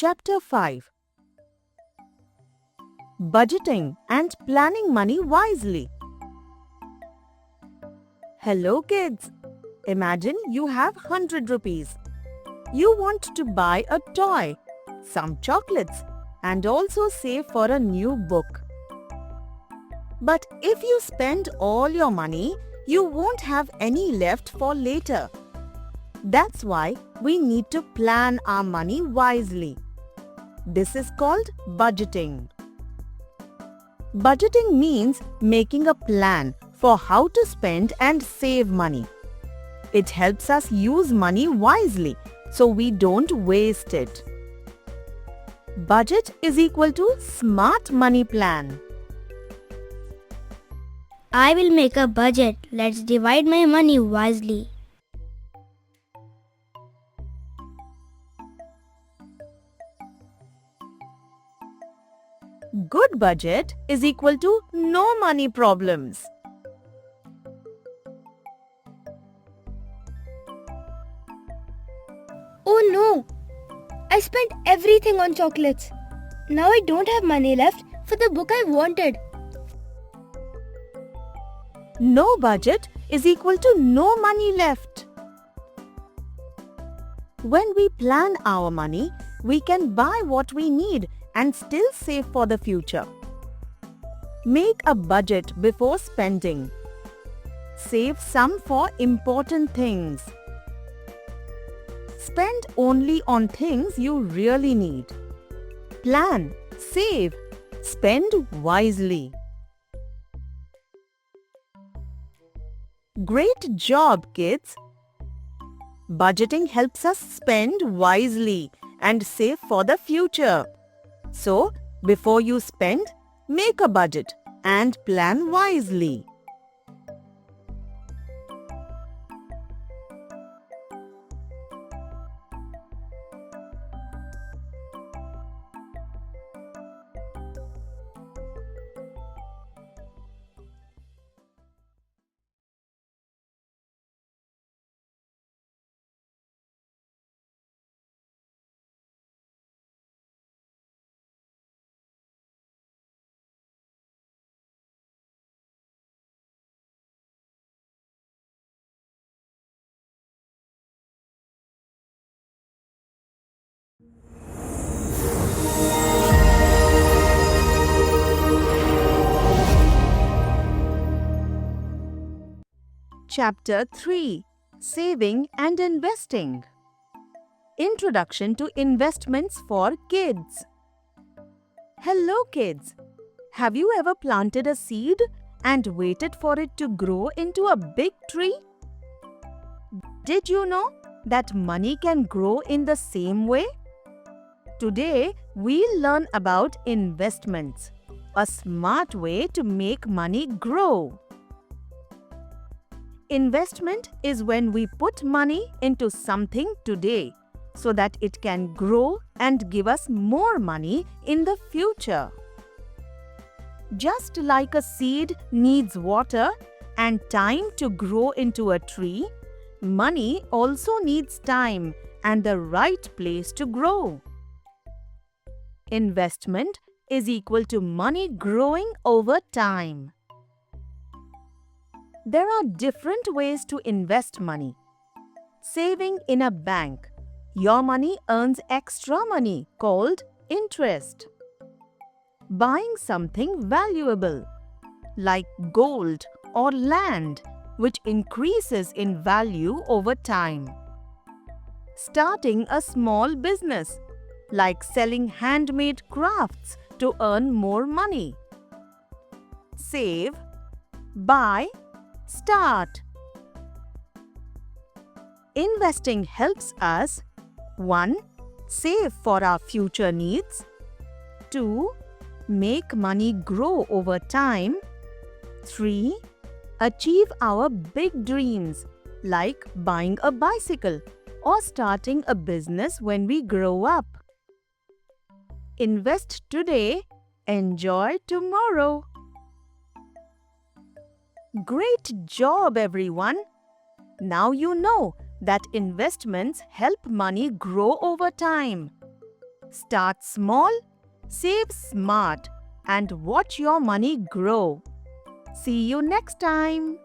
Chapter 5. Budgeting and planning money wisely. Hello kids. Imagine you have 100 rupees. You want to buy a toy, some chocolates, and also save for a new book. But if you spend all your money, you won't have any left for later. That's why we need to plan our money wisely. This is called budgeting. Budgeting means making a plan for how to spend and save money. It helps us use money wisely so we don't waste it. Budget is equal to smart money plan. I will make a budget. Let's divide my money wisely. Good budget is equal to no money problems. Oh no! I spent everything on chocolates. Now I don't have money left for the book I wanted. No budget is equal to no money left. When we plan our money, we can buy what we need and still save for the future. Make a budget before spending. Save some for important things. Spend only on things you really need. Plan, save, spend wisely. Great job, kids! Budgeting helps us spend wisely and save for the future. So, before you spend, make a budget and plan wisely. Chapter 3. Saving and Investing. Introduction to Investments for Kids. Hello kids! Have you ever planted a seed and waited for it to grow into a big tree? Did you know that money can grow in the same way? Today, we'll learn about investments, a smart way to make money grow. Investment is when we put money into something today so that it can grow and give us more money in the future. Just like a seed needs water and time to grow into a tree, money also needs time and the right place to grow. Investment is equal to money growing over time. There are different ways to invest money. Saving in a bank. Your money earns extra money called interest. Buying something valuable like gold or land, which increases in value over time. Starting a small business like selling handmade crafts to earn more money. Save, buy, start. Investing helps us 1. Save for our future needs. 2. Make money grow over time. 3. Achieve our big dreams like buying a bicycle or starting a business when we grow up. Invest today, enjoy tomorrow. Great job, everyone! Now you know that investments help money grow over time. Start small, save smart, and watch your money grow. See you next time.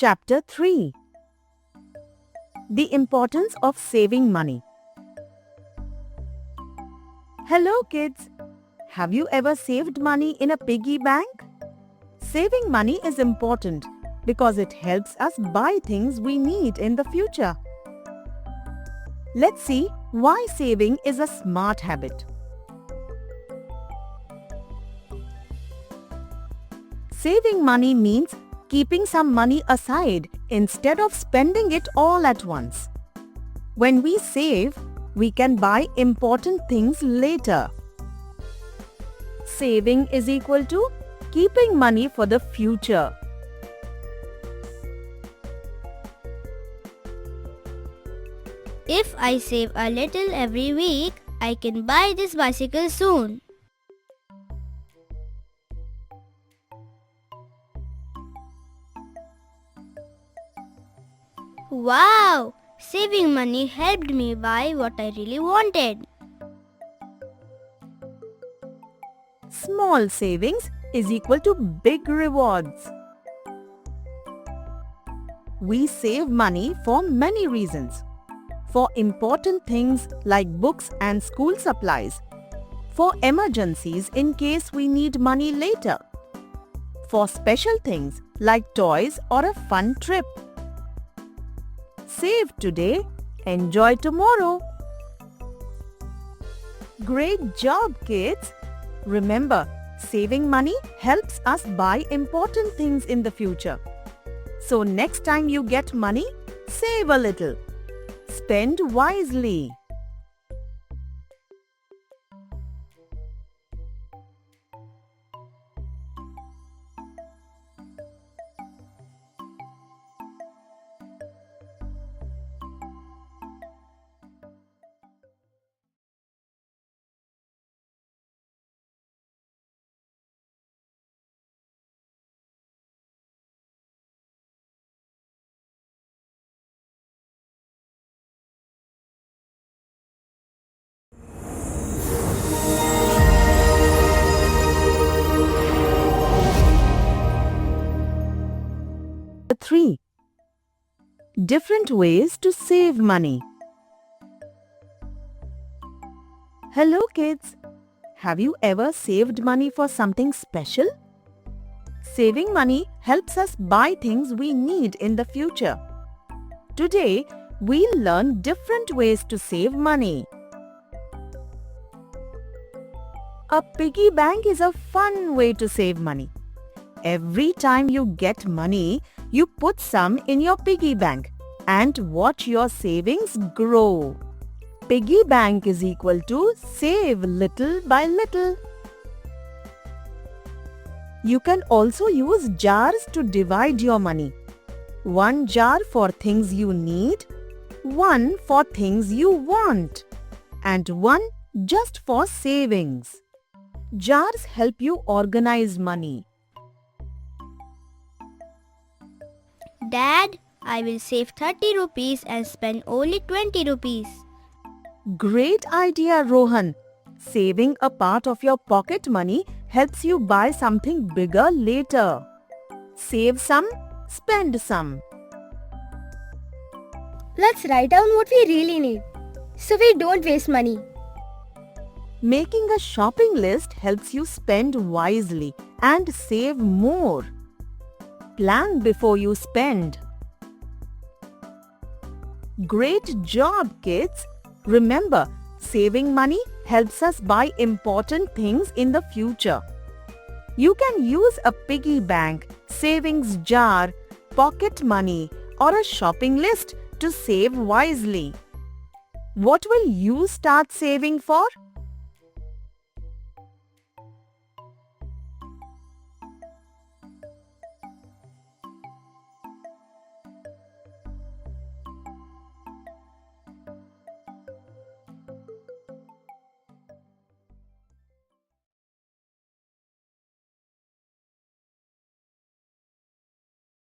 Chapter 3. The importance of saving money. Hello kids! Have you ever saved money in a piggy bank? Saving money is important because it helps us buy things we need in the future. Let's see why saving is a smart habit. Saving money means keeping some money aside instead of spending it all at once. When we save, we can buy important things later. Saving is equal to keeping money for the future. If I save a little every week, I can buy this bicycle soon. Wow! Saving money helped me buy what I really wanted. Small savings is equal to big rewards. We save money for many reasons. For important things like books and school supplies. For emergencies in case we need money later. For special things like toys or a fun trip. Save today, enjoy tomorrow. Great job, kids! Remember, saving money helps us buy important things in the future. So next time you get money, save a little. Spend wisely. Chapter 3. Different ways to save money. Hello kids! Have you ever saved money for something special? Saving money helps us buy things we need in the future. Today, we'll learn different ways to save money. A piggy bank is a fun way to save money. Every time you get money, you put some in your piggy bank and watch your savings grow. Piggy bank is equal to save little by little. You can also use jars to divide your money. One jar for things you need, one for things you want, and one just for savings. Jars help you organize money. Dad, I will save 30 rupees and spend only 20 rupees. Great idea, Rohan. Saving a part of your pocket money helps you buy something bigger later. Save some, spend some. Let's write down what we really need so we don't waste money. Making a shopping list helps you spend wisely and save more. Plan before you spend. Great job, kids! Remember, saving money helps us buy important things in the future. You can use a piggy bank, savings jar, pocket money, or a shopping list to save wisely. What will you start saving for?